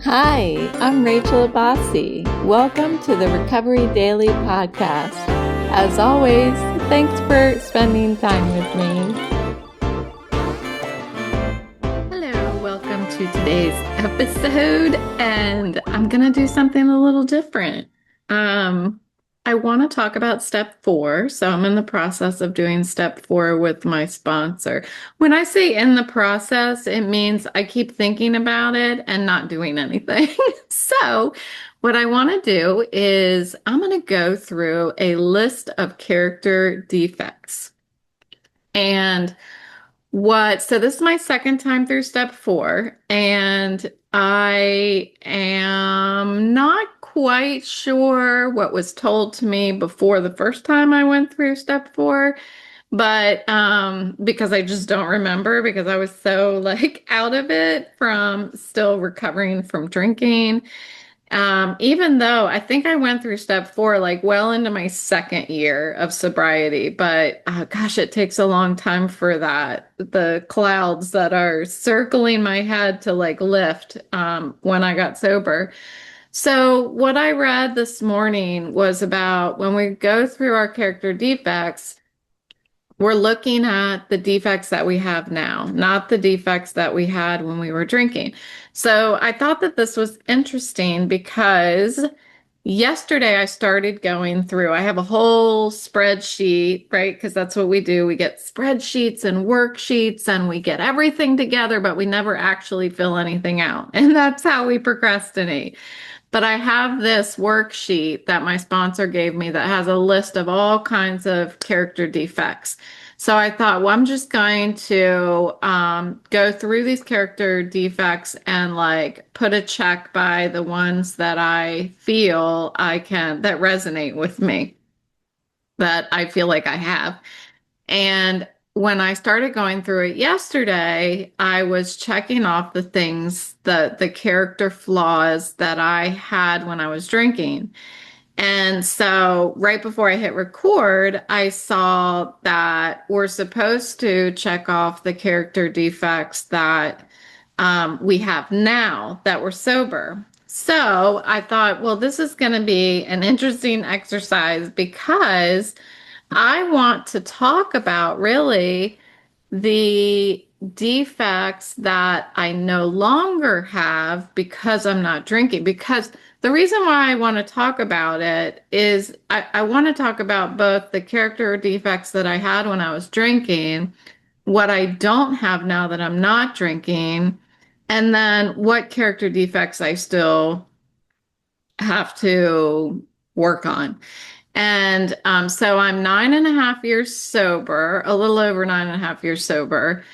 Hi, I'm Rachel Abbasi. Welcome to the Recovery Daily Podcast. As always, thanks for spending time with me. Hello, welcome to today's episode, and I'm going to do something a little different. I want to talk about step 4, so I'm in the process of doing step 4 with my sponsor. When I say in the process, it means I keep thinking about it and not doing anything. So what I want to do is I'm going to go through a list of character defects. And so this is my second time through step 4, and I am not quite sure what was told to me before the first time I went through step 4, but because I just don't remember because I was so out of it from still recovering from drinking. Even though I think I went through step 4 well into my second year of sobriety, but gosh, it takes a long time for that. The clouds that are circling my head to lift when I got sober. So what I read this morning was about when we go through our character defects, we're looking at the defects that we have now, not the defects that we had when we were drinking. So I thought that this was interesting because yesterday I started going through, I have a whole spreadsheet, right? Because that's what we do. We get spreadsheets and worksheets and we get everything together, but we never actually fill anything out. And that's how we procrastinate. But I have this worksheet that my sponsor gave me that has a list of all kinds of character defects. So I thought, well, I'm just going to go through these character defects and put a check by the ones that I feel that resonate with me, that I feel like I have. And when I started going through it yesterday, I was checking off the things, the character flaws that I had when I was drinking. And so right before I hit record, I saw that we're supposed to check off the character defects that we have now that we're sober. So I thought, well, this is going to be an interesting exercise because I want to talk about really the defects that I no longer have because I'm not drinking. Because the reason why I want to talk about it is I want to talk about both the character defects that I had when I was drinking, what I don't have now that I'm not drinking, and then what character defects I still have to work on. And so I'm 9.5 years sober, a little over 9.5 years sober.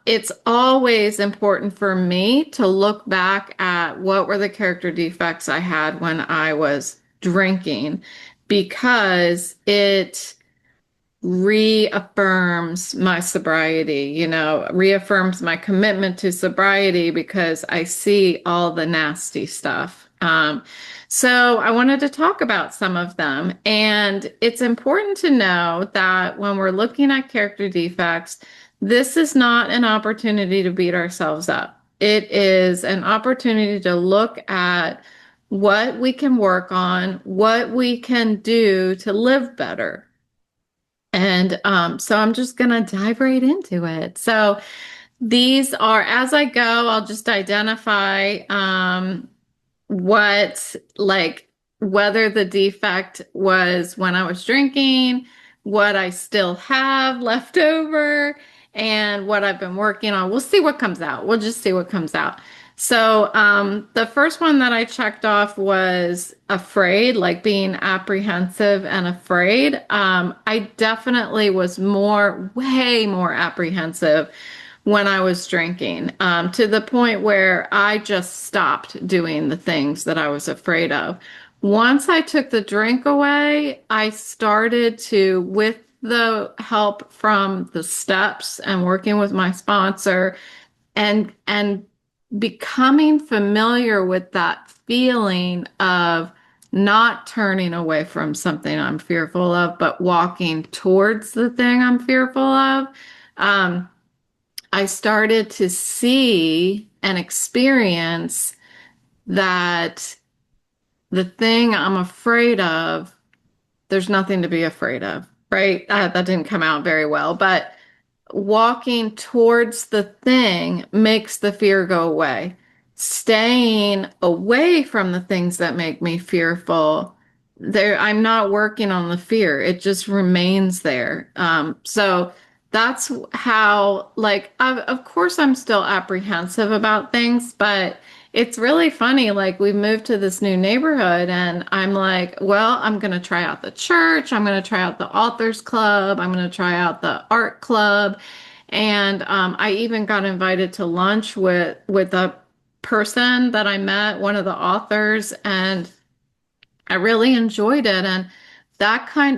It's always important for me to look back at what were the character defects I had when I was drinking, because it reaffirms my sobriety, reaffirms my commitment to sobriety because I see all the nasty stuff. So I wanted to talk about some of them. And it's important to know that when we're looking at character defects, this is not an opportunity to beat ourselves up. It is an opportunity to look at what we can work on, what we can do to live better. And so I'm just going to dive right into it. So these are, as I go, I'll just identify what, whether the defect was when I was drinking, what I still have left over, and what I've been working on. We'll see what comes out. We'll just see what comes out. So the first one that I checked off was afraid, being apprehensive and afraid. I definitely was way more apprehensive when I was drinking, to the point where I just stopped doing the things that I was afraid of. Once I took the drink away, I started to, with the help from the steps and working with my sponsor and becoming familiar with that feeling of not turning away from something I'm fearful of, but walking towards the thing I'm fearful of. I started to see and experience that the thing I'm afraid of, there's nothing to be afraid of, right? That didn't come out very well, but walking towards the thing makes the fear go away. Staying away from the things that make me fearful, there, I'm not working on the fear. It just remains there. So that's how, like, of course, I'm still apprehensive about things, but it's really funny. Like, we moved to this new neighborhood, and I'm like, well, I'm going to try out the church. I'm going to try out the authors club. I'm going to try out the art club. And I even got invited to lunch with a person that I met, one of the authors, and I really enjoyed it. And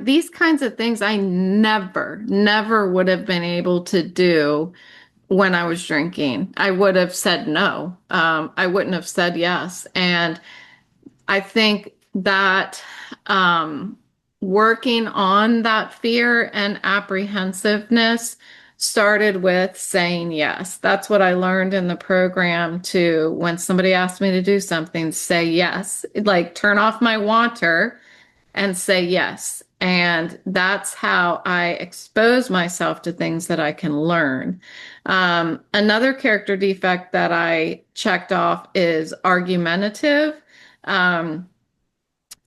these kinds of things I never would have been able to do when I was drinking. I would have said no. I wouldn't have said yes. And I think that working on that fear and apprehensiveness started with saying yes. That's what I learned in the program too. When somebody asked me to do something, say yes. Like turn off my wanter and say yes. And that's how I expose myself to things that I can learn. Another character defect that I checked off is argumentative. Um,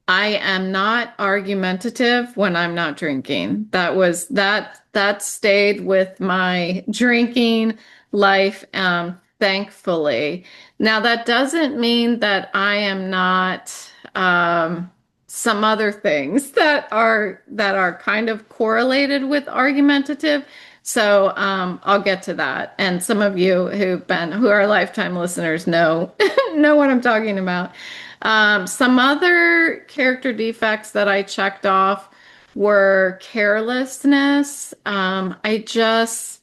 I am not argumentative when I'm not drinking. That stayed with my drinking life, thankfully. Now that doesn't mean that I am not some other things that are kind of correlated with argumentative. So I'll get to that. And some of you who are lifetime listeners know know what I'm talking about. Some other character defects that I checked off were carelessness. I just,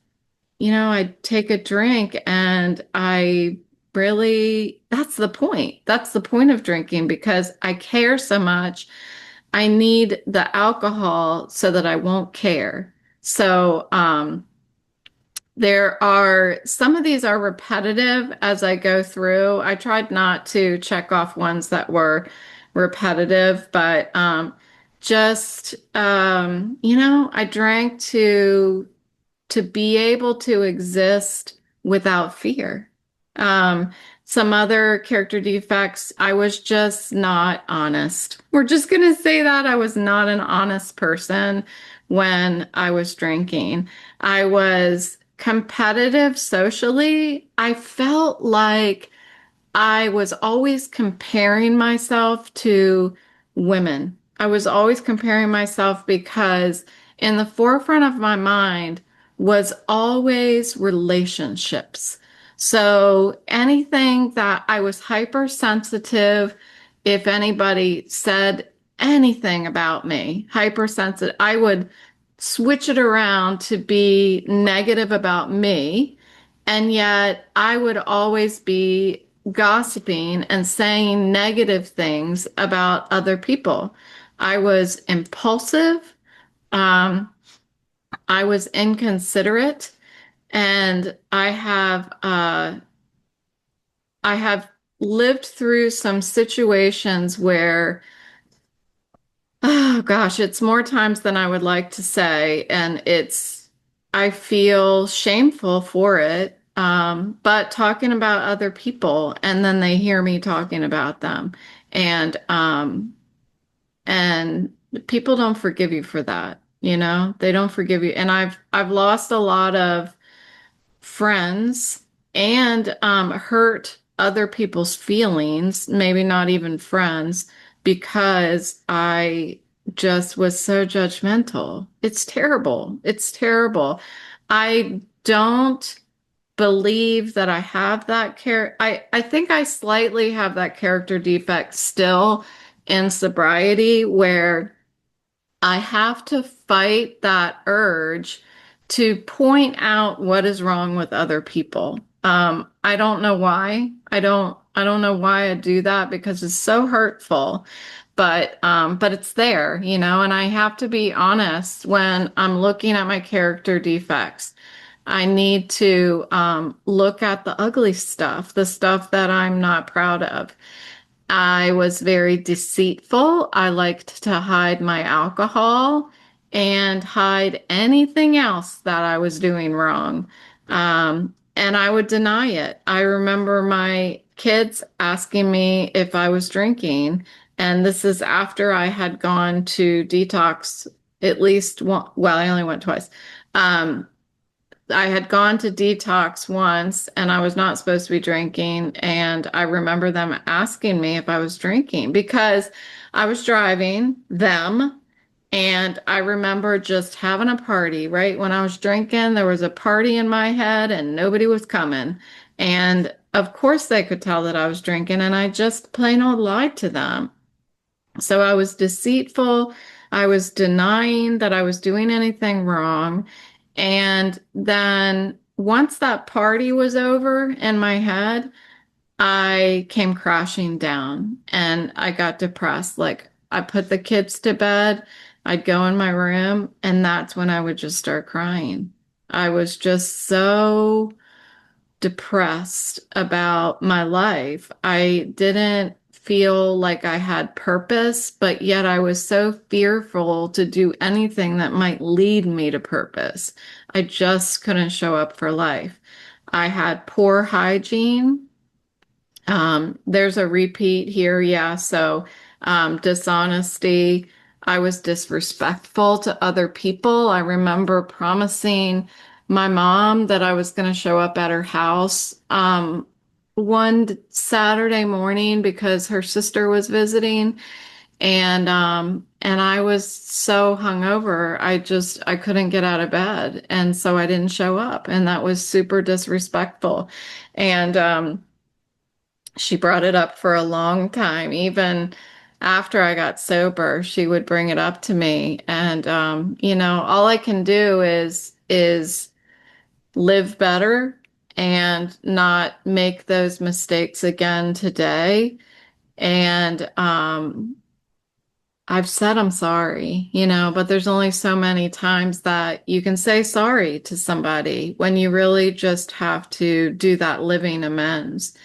I take a drink and that's the point. That's the point of drinking because I care so much. I need the alcohol so that I won't care. So, there are some of these are repetitive as I go through. I tried not to check off ones that were repetitive, but I drank to be able to exist without fear. Um, some other character defects, I was just not honest. We're just gonna say that I was not an honest person when I was drinking. I was competitive socially. I felt like I was always comparing myself to women. I was always comparing myself because in the forefront of my mind was always relationships. So anything that I was hypersensitive, if anybody said anything about me, hypersensitive, I would switch it around to be negative about me. And yet I would always be gossiping and saying negative things about other people. I was impulsive. Um, I was inconsiderate, and I have lived through some situations where, oh gosh, it's more times than I would like to say, and I feel shameful for it. But talking about other people, and then they hear me talking about them, and and people don't forgive you for that. They don't forgive you. And I've lost a lot of friends and hurt other people's feelings, maybe not even friends, because I just was so judgmental. It's terrible. It's terrible. I don't believe that I have that I think I slightly have that character defect still in sobriety where I have to fight that urge to point out what is wrong with other people. I don't know why. I don't know why I do that because it's so hurtful. But it's there, and I have to be honest when I'm looking at my character defects. I need to look at the ugly stuff, the stuff that I'm not proud of. I was very deceitful. I liked to hide my alcohol and hide anything else that I was doing wrong. And I would deny it. I remember my kids asking me if I was drinking, and this is after I had gone to detox at least one, well, I only went twice. Um, I had gone to detox once and I was not supposed to be drinking. And I remember them asking me if I was drinking because I was driving them. And I remember just having a party, right? When I was drinking, there was a party in my head and nobody was coming. And of course, they could tell that I was drinking, and I just plain old lied to them. So I was deceitful. I was denying that I was doing anything wrong. And then once that party was over in my head, I came crashing down and I got depressed. Like I put the kids to bed, I'd go in my room, and that's when I would just start crying. I was just so depressed about my life. I didn't feel like I had purpose, but yet I was so fearful to do anything that might lead me to purpose. I just couldn't show up for life. I had poor hygiene. There's a repeat here. Yeah. So, dishonesty. I was disrespectful to other people. I remember promising my mom that I was going to show up at her house, one Saturday morning because her sister was visiting. And I was so hungover, I couldn't get out of bed. And so I didn't show up. And that was super disrespectful. And, she brought it up for a long time. Even after I got sober, she would bring it up to me. And all I can do is live better and not make those mistakes again today. And I've said I'm sorry, but there's only so many times that you can say sorry to somebody when you really just have to do that living amends.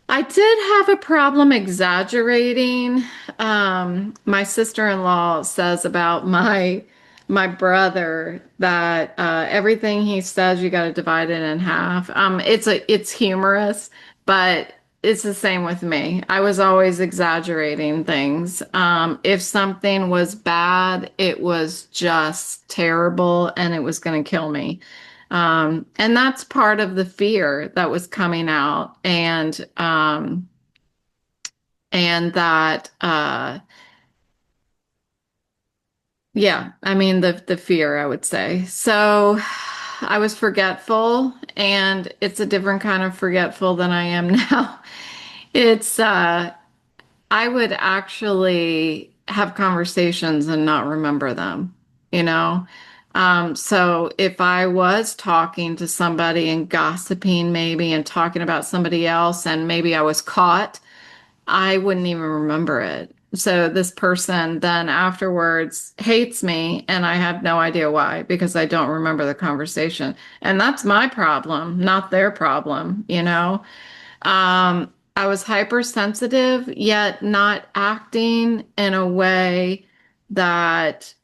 I did have a problem exaggerating. My sister-in-law says about my brother that everything he says you got to divide it in half. It's humorous, but it's the same with me. I was always exaggerating things. If something was bad, it was just terrible and it was going to kill me. And that's part of the fear that was coming out, and that, yeah, I mean, the fear, I would say. So I was forgetful, and it's a different kind of forgetful than I am now. It's, I would actually have conversations and not remember them, you know? So if I was talking to somebody and gossiping maybe and talking about somebody else and maybe I was caught, I wouldn't even remember it. So this person then afterwards hates me and I have no idea why because I don't remember the conversation. And that's my problem, not their problem. I was hypersensitive, yet not acting in a way that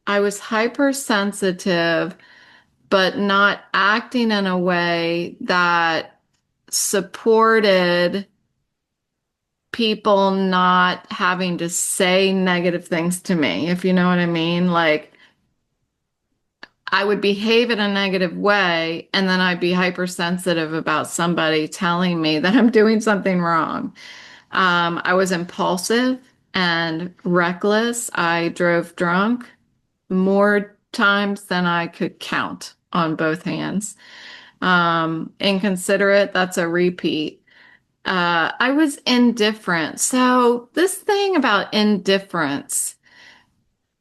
I was hypersensitive, but not acting in a way that supported people not having to say negative things to me, if you know what I mean. Like, I would behave in a negative way, and then I'd be hypersensitive about somebody telling me that I'm doing something wrong. I was impulsive and reckless. I drove drunk more times than I could count on both hands. Inconsiderate, that's a repeat. I was indifferent. So, this thing about indifference.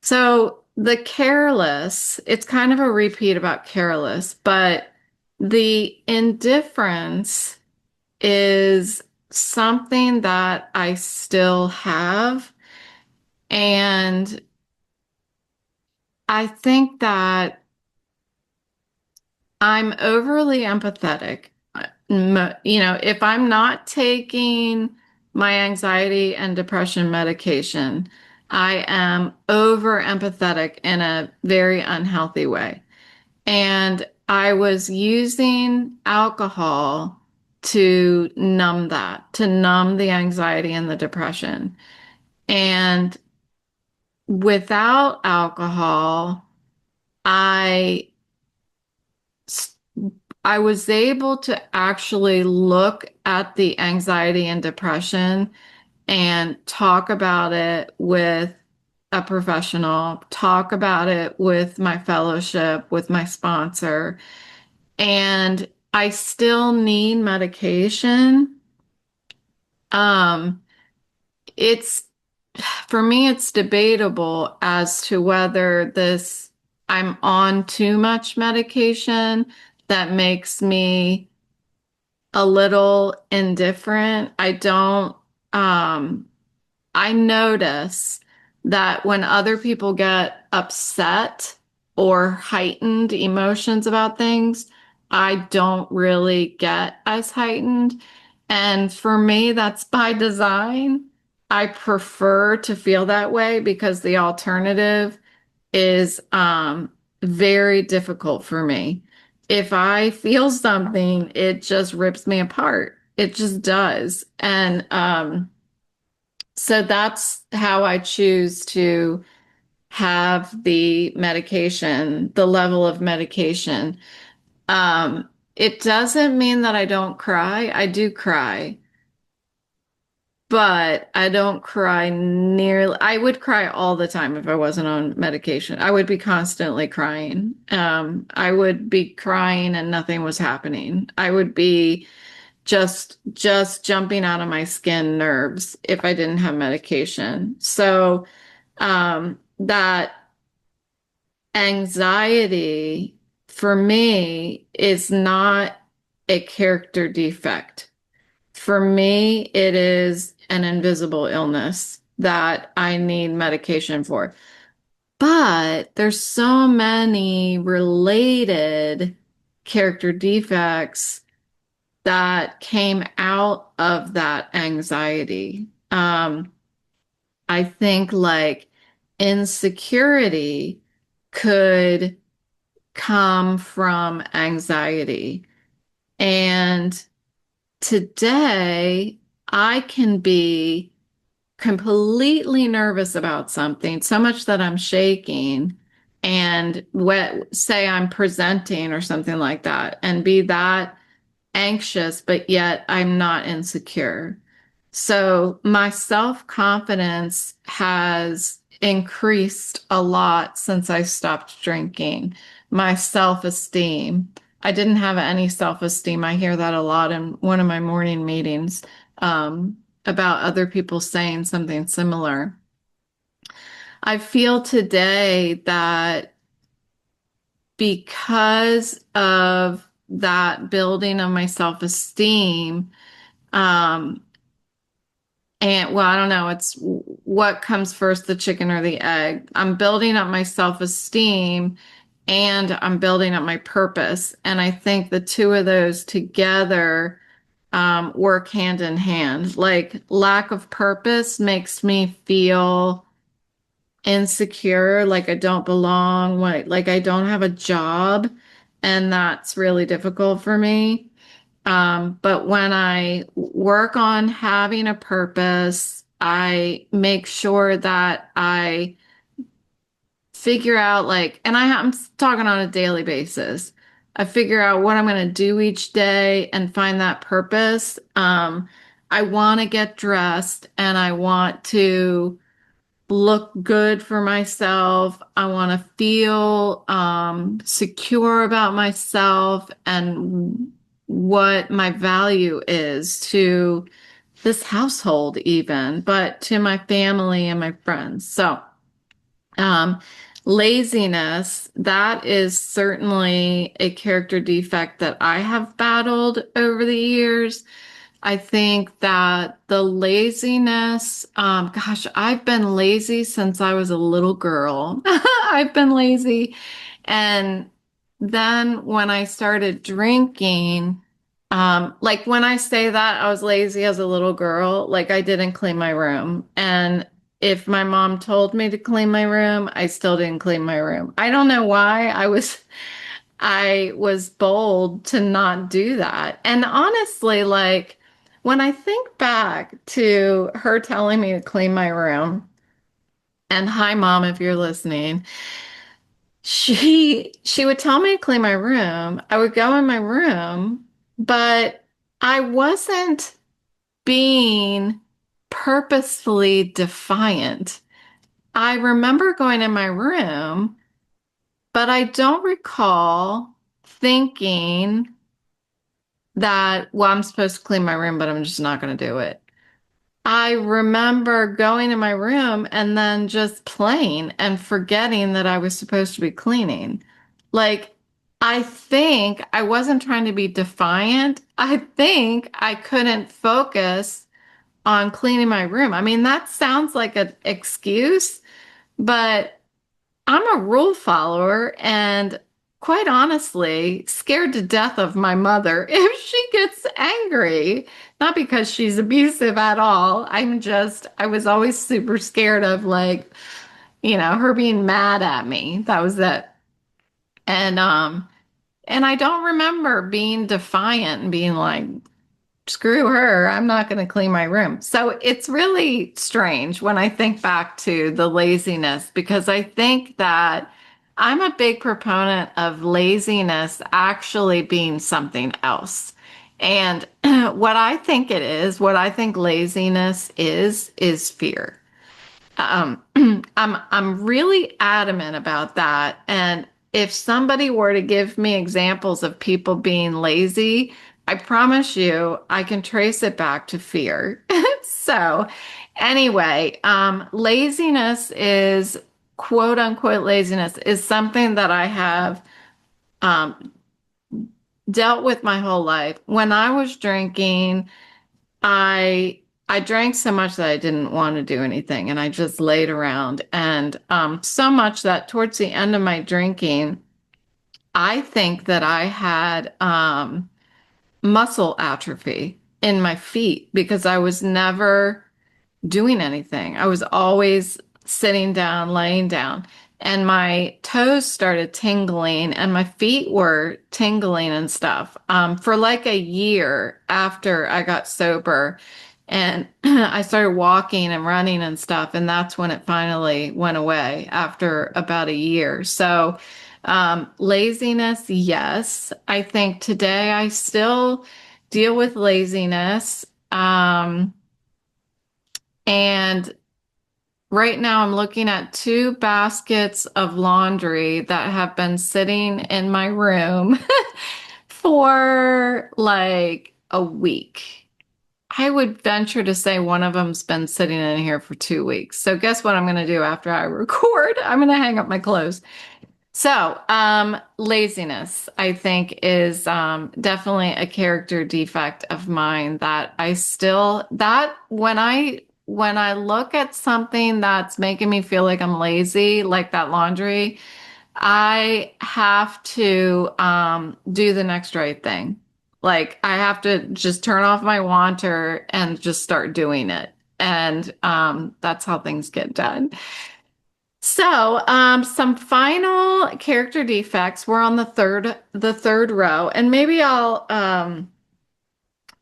So, the careless, it's kind of a repeat about careless, but the indifference is something that I still have. And I think that I'm overly empathetic. If I'm not taking my anxiety and depression medication, I am over empathetic in a very unhealthy way. And I was using alcohol to numb that, to numb the anxiety and the depression. And without alcohol, I I was able to actually look at the anxiety and depression and talk about it with a professional, talk about it with my fellowship, with my sponsor. And I still need medication. Um, it's For me, it's debatable as to whether I'm on too much medication that makes me a little indifferent. Um, I notice that when other people get upset or heightened emotions about things, I don't really get as heightened. And for me, that's by design. I prefer to feel that way because the alternative is very difficult for me. If I feel something, it just rips me apart. It just does. And so that's how I choose to have the medication, the level of medication. It doesn't mean that I don't cry. I do cry, but I don't cry nearly. I would cry all the time if I wasn't on medication. I would be constantly crying. I would be crying and nothing was happening. I would be just jumping out of my skin nerves if I didn't have medication. So that anxiety for me is not a character defect. For me, it is an invisible illness that I need medication for. But there's so many related character defects that came out of that anxiety. I think like insecurity could come from anxiety. And today I can be completely nervous about something, so much that I'm shaking and say I'm presenting or something like that, and be that anxious, but yet I'm not insecure. So my self-confidence has increased a lot since I stopped drinking. My self-esteem. I didn't have any self-esteem. I hear that a lot in one of my morning meetings about other people saying something similar. I feel today that because of that building of my self-esteem, um, and well, I don't know, it's what comes first, the chicken or the egg. I'm building up my self-esteem and I'm building up my purpose. And I think the two of those together work hand in hand. Like lack of purpose makes me feel insecure, like I don't belong, like I don't have a job, and that's really difficult for me. But when I work on having a purpose, I make sure that I figure out and I'm talking on a daily basis. I figure out what I'm going to do each day and find that purpose. I want to get dressed and I want to look good for myself. I want to feel secure about myself and what my value is to this household, even, but to my family and my friends. So, um, laziness, that is certainly a character defect that I have battled over the years. I think that the laziness, gosh, I've been lazy since I was a little girl. I've been lazy. And then when I started drinking, like when I say that I was lazy as a little girl, like I didn't clean my room. And if my mom told me to clean my room, I still didn't clean my room. I don't know why I was bold to not do that. And honestly, like when I think back to her telling me to clean my room, and hi mom if you're listening, she would tell me to clean my room. I would go in my room, but I wasn't being purposefully defiant. I remember going in my room, but I don't recall thinking that, well, I'm supposed to clean my room, but I'm just not going to do it. I remember going in my room and then just playing and forgetting that I was supposed to be cleaning. Like, I think I wasn't trying to be defiant. I think I couldn't focus on cleaning my room. I mean, that sounds like an excuse, but I'm a rule follower and quite honestly, scared to death of my mother if she gets angry. Not because she's abusive at all. I was always super scared of like, her being mad at me. That was it. And and I don't remember being defiant and being like, screw her, I'm not going to clean my room. So it's really strange when I think back to the laziness because I think that I'm a big proponent of laziness actually being something else. And what I think laziness is fear. I'm really adamant about that. And if somebody were to give me examples of people being lazy, I promise you I can trace it back to fear. So anyway, laziness is quote unquote laziness is something that I have um, dealt with my whole life. When I was drinking, I drank so much that I didn't want to do anything and I just laid around and so much that towards the end of my drinking, I think that I had muscle atrophy in my feet because I was never doing anything. I was always sitting down, laying down, and my toes started tingling and my feet were tingling and stuff for like a year after I got sober. And I started walking and running and stuff. And that's when it finally went away after about a year. So, laziness, yes. I think today I still deal with laziness. And right now, I'm looking at two baskets of laundry that have been sitting in my room for like a week. I would venture to say one of them's been sitting in here for 2 weeks. So, guess what I'm going to do after I record? I'm going to hang up my clothes. So, laziness, I think, is definitely a character defect of mine that I still that when I look at something that's making me feel like I'm lazy, like that laundry, I have to do the next right thing. Like I have to just turn off my wanter and just start doing it. And that's how things get done. So, some final character defects. We're on the third row, and maybe I'll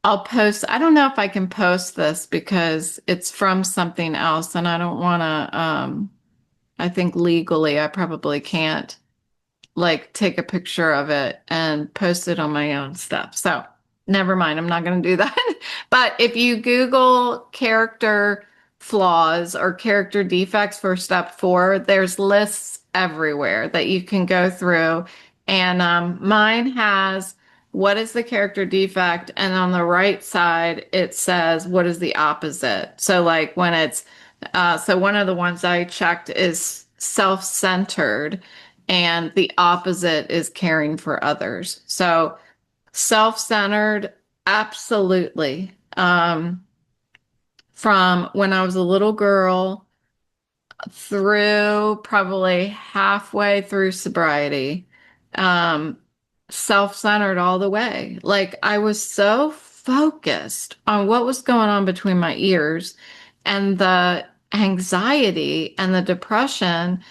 post. I don't know if I can post this because it's from something else, and I don't want to. I think legally, I probably can't like take a picture of it and post it on my own stuff. So never mind, I'm not going to do that. But if you Google character flaws or character defects for step 4, there's lists everywhere that you can go through. And mine has what is the character defect? And on the right side, it says what is the opposite. So like when it's, so one of the ones I checked is self-centered and the opposite is caring for others. So self-centered, absolutely. From when I was a little girl through probably halfway through sobriety, um, self-centered all the way. Like I was so focused on what was going on between my ears and the anxiety and the depression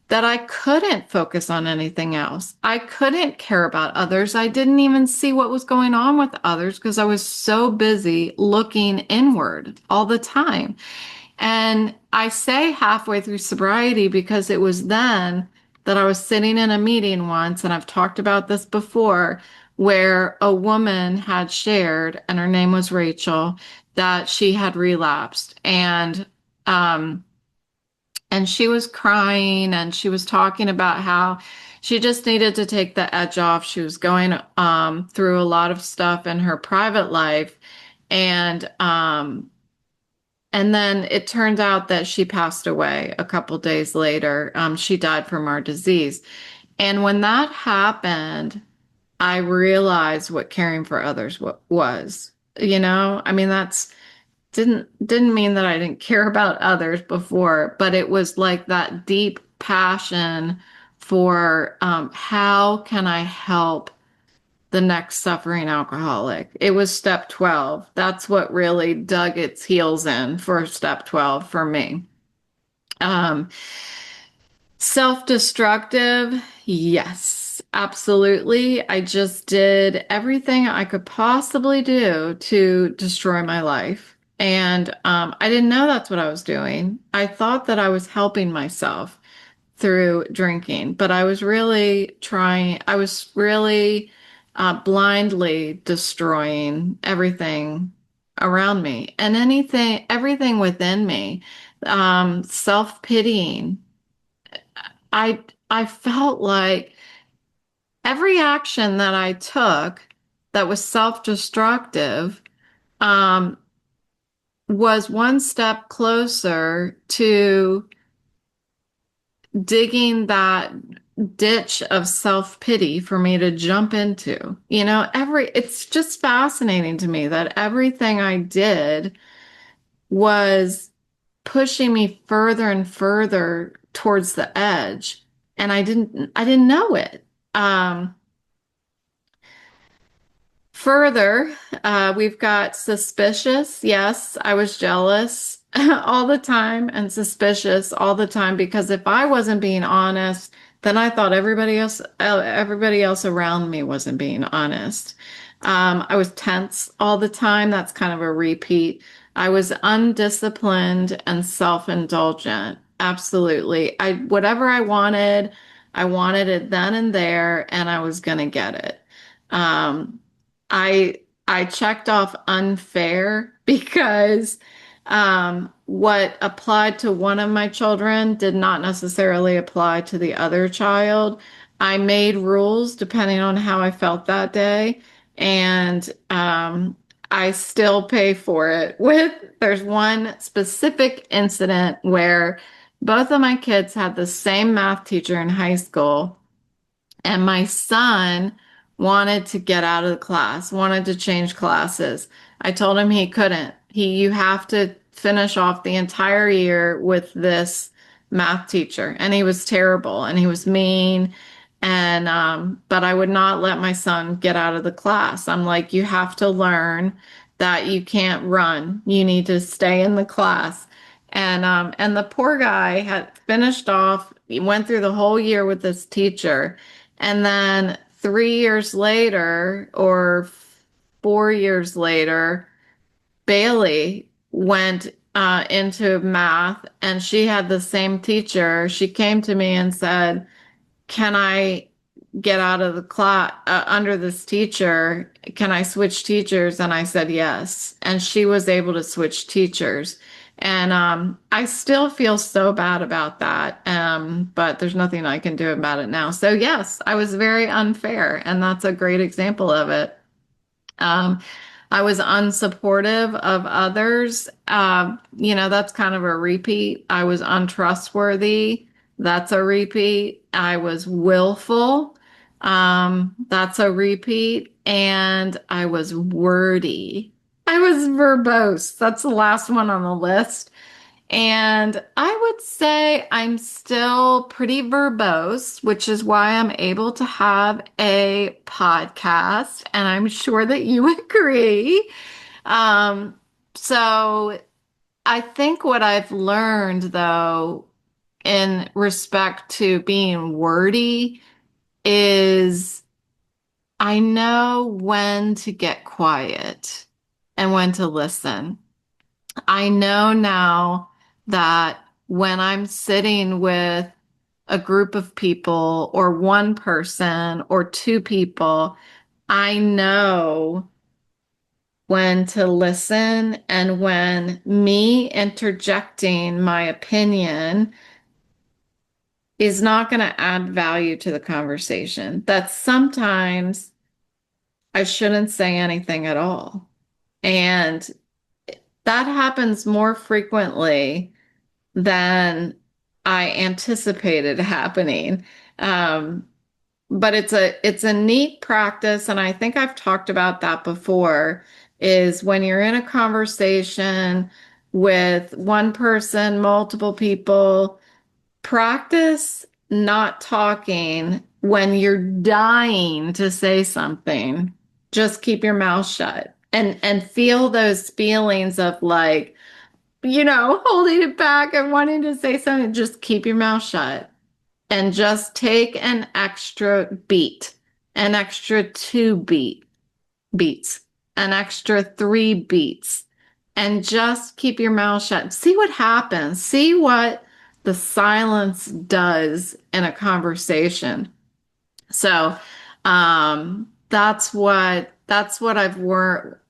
that I couldn't focus on anything else. I couldn't care about others. I didn't even see what was going on with others because I was so busy looking inward all the time. And I say halfway through sobriety because it was then that I was sitting in a meeting once, and I've talked about this before, where a woman had shared, and her name was Rachel, that she had relapsed. Um, and she was crying and she was talking about how she just needed to take the edge off. She was going through a lot of stuff in her private life. And and then it turned out that she passed away a couple days later. She died from our disease. And when that happened, I realized what caring for others was. I mean, that's didn't mean that I didn't care about others before, but it was like that deep passion for how can I help the next suffering alcoholic. It was step 12. That's what really dug its heels in for step 12 for me. Um, Self-destructive, yes, absolutely. I just did everything I could possibly do to destroy my life. And I didn't know that's what I was doing. I thought that I was helping myself through drinking, but I was really blindly destroying everything around me and everything within me, self-pitying. I felt like every action that I took that was self-destructive um, was one step closer to digging that ditch of self-pity for me to jump into. It's just fascinating to me that everything I did was pushing me further and further towards the edge, and I didn't know it. Um, Further, we've got suspicious. Yes, I was jealous all the time and suspicious all the time because if I wasn't being honest, then I thought everybody else around me wasn't being honest. I was tense all the time. That's kind of a repeat. I was undisciplined and self-indulgent. Absolutely. Whatever I wanted it then and there, and I was gonna get it. Um, I checked off unfair because what applied to one of my children did not necessarily apply to the other child. I made rules depending on how I felt that day, and I still pay for it. There's one specific incident where both of my kids had the same math teacher in high school. And my son wanted to get out of the class, wanted to change classes. I told him he couldn't. You have to finish off the entire year with this math teacher. And he was terrible and he was mean. And, but I would not let my son get out of the class. I'm like, you have to learn that you can't run. You need to stay in the class. And the poor guy had finished off, he went through the whole year with this teacher. And then 3 years later, or 4 years later, Bailey went into math and she had the same teacher. She came to me and said, can I get out of the class under this teacher? Can I switch teachers? And I said yes. And she was able to switch teachers. And I still feel so bad about that. But there's nothing I can do about it now. So yes, I was very unfair, and that's a great example of it. Um, I was unsupportive of others. That's kind of a repeat. I was untrustworthy. That's a repeat. I was willful. That's a repeat. And I was wordy. I was verbose. That's the last one on the list. And I would say I'm still pretty verbose, which is why I'm able to have a podcast, and I'm sure that you agree. Um, so I think what I've learned, though, in respect to being wordy, is I know when to get quiet and when to listen. I know now that when I'm sitting with a group of people or one person or two people, I know when to listen and when me interjecting my opinion is not going to add value to the conversation. That sometimes I shouldn't say anything at all. And that happens more frequently than I anticipated happening. Um, but it's a neat practice, and I think I've talked about that before, is when you're in a conversation with one person, multiple people, practice not talking when you're dying to say something. Just keep your mouth shut and feel those feelings of like, holding it back and wanting to say something. Just keep your mouth shut and just take an extra beat, an extra beats, an extra 3 beats, and just keep your mouth shut. See what happens. See what the silence does in a conversation. So that's what I've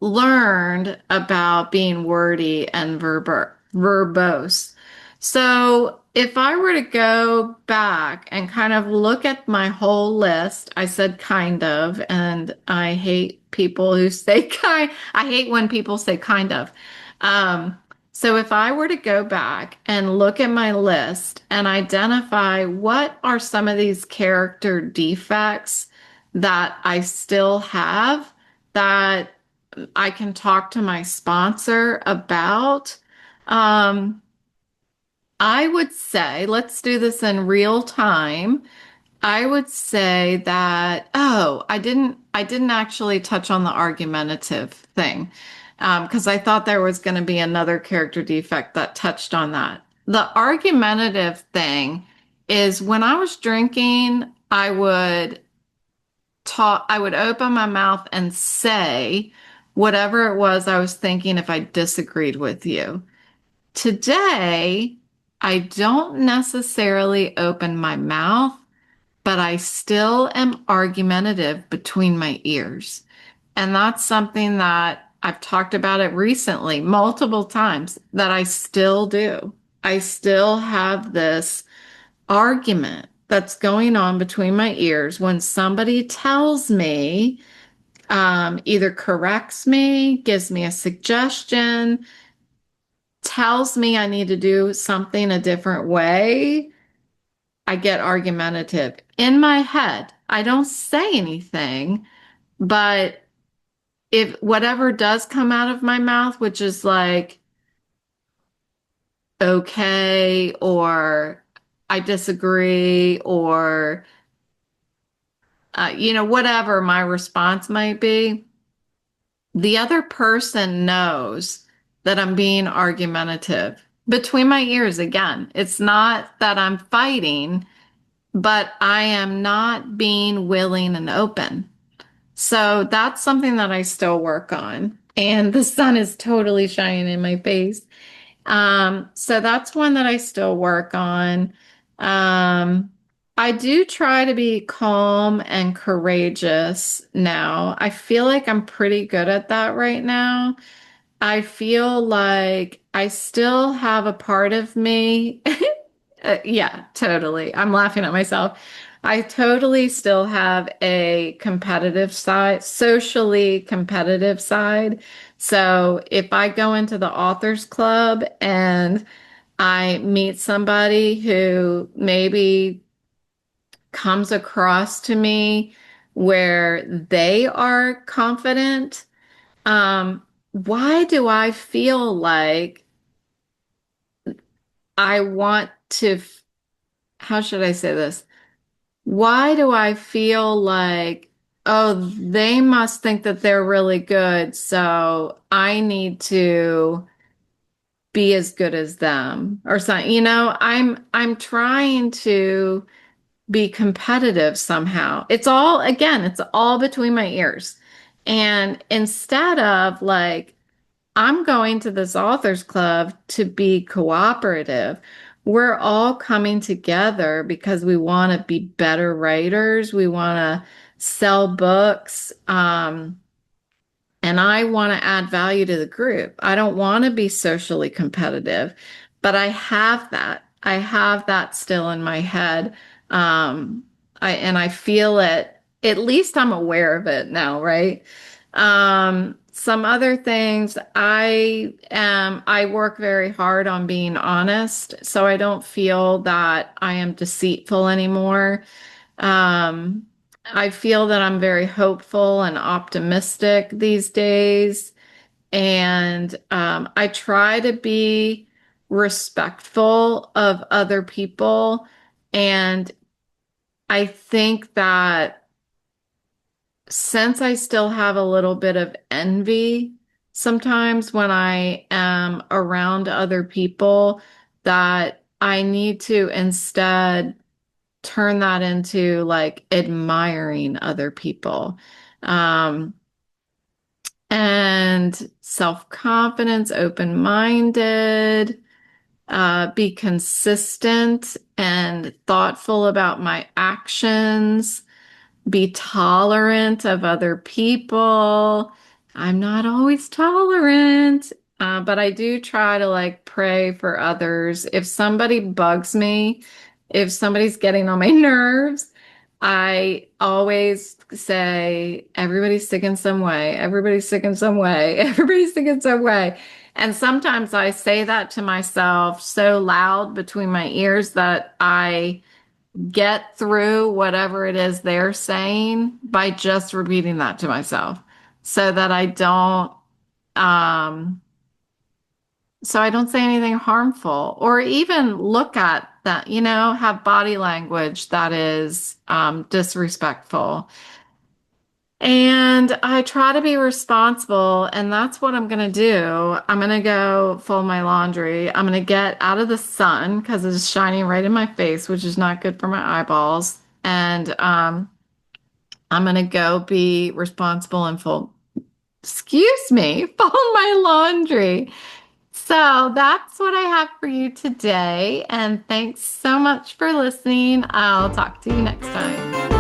learned about being wordy and verbose. So if I were to go back and kind of look at my whole list, I said kind of, and I hate people who say kind. I hate when people say kind of. Um, so if I were to go back and look at my list and identify what are some of these character defects that I still have that I can talk to my sponsor about, um, I would say, let's do this in real time. I would say that, oh, I didn't actually touch on the argumentative thing, because I thought there was going to be another character defect that touched on that. The argumentative thing is when I was drinking, I would open my mouth and say whatever it was I was thinking if I disagreed with you. Today, I don't necessarily open my mouth, but I still am argumentative between my ears. And that's something that I've talked about it recently, multiple times, that I still do. I still have this argument that's going on between my ears when somebody tells me, either corrects me, gives me a suggestion, tells me I need to do something a different way. I get argumentative in my head. I don't say anything, but if whatever does come out of my mouth, which is like, okay, or I disagree, or, whatever my response might be, the other person knows that I'm being argumentative between my ears again. It's not that I'm fighting, but I am not being willing and open. So that's something that I still work on. And the sun is totally shining in my face. So that's one that I still work on. Um, I do try to be calm and courageous now. I feel like I'm pretty good at that right now. I feel like I still have a part of me. Yeah, totally. I'm laughing at myself. I totally still have a competitive side, socially competitive side. So if I go into the authors club and I meet somebody who maybe comes across to me where they are confident, why do I feel like I want to, how should I say this? Why do I feel like, oh, they must think that they're really good, so I need to be as good as them or something. I'm trying to be competitive somehow. It's all between my ears. And instead of like, I'm going to this authors club to be cooperative, we're all coming together because we want to be better writers. We want to sell books. And I want to add value to the group. I don't want to be socially competitive, but I have that. I have that still in my head. Um, and I feel it. At least I'm aware of it now, right? Some other things, I work very hard on being honest, so I don't feel that I am deceitful anymore. Um, I feel that I'm very hopeful and optimistic these days. And I try to be respectful of other people. And I think that since I still have a little bit of envy sometimes when I am around other people, that I need to instead turn that into like admiring other people. Um, and self-confidence, open-minded, be consistent and thoughtful about my actions, be tolerant of other people. I'm not always tolerant, but I do try to like pray for others. If somebody bugs me, if somebody's getting on my nerves, I always say, everybody's sick in some way, everybody's sick in some way, everybody's sick in some way. And sometimes I say that to myself so loud between my ears that I get through whatever it is they're saying by just repeating that to myself so that um I don't say anything harmful or even look at that, have body language that is disrespectful. And I try to be responsible, and that's what I'm going to do. I'm going to go fold my laundry. I'm going to get out of the sun because it's shining right in my face, which is not good for my eyeballs. And I'm going to go be responsible and excuse me, fold my laundry. So that's what I have for you today. And thanks so much for listening. I'll talk to you next time.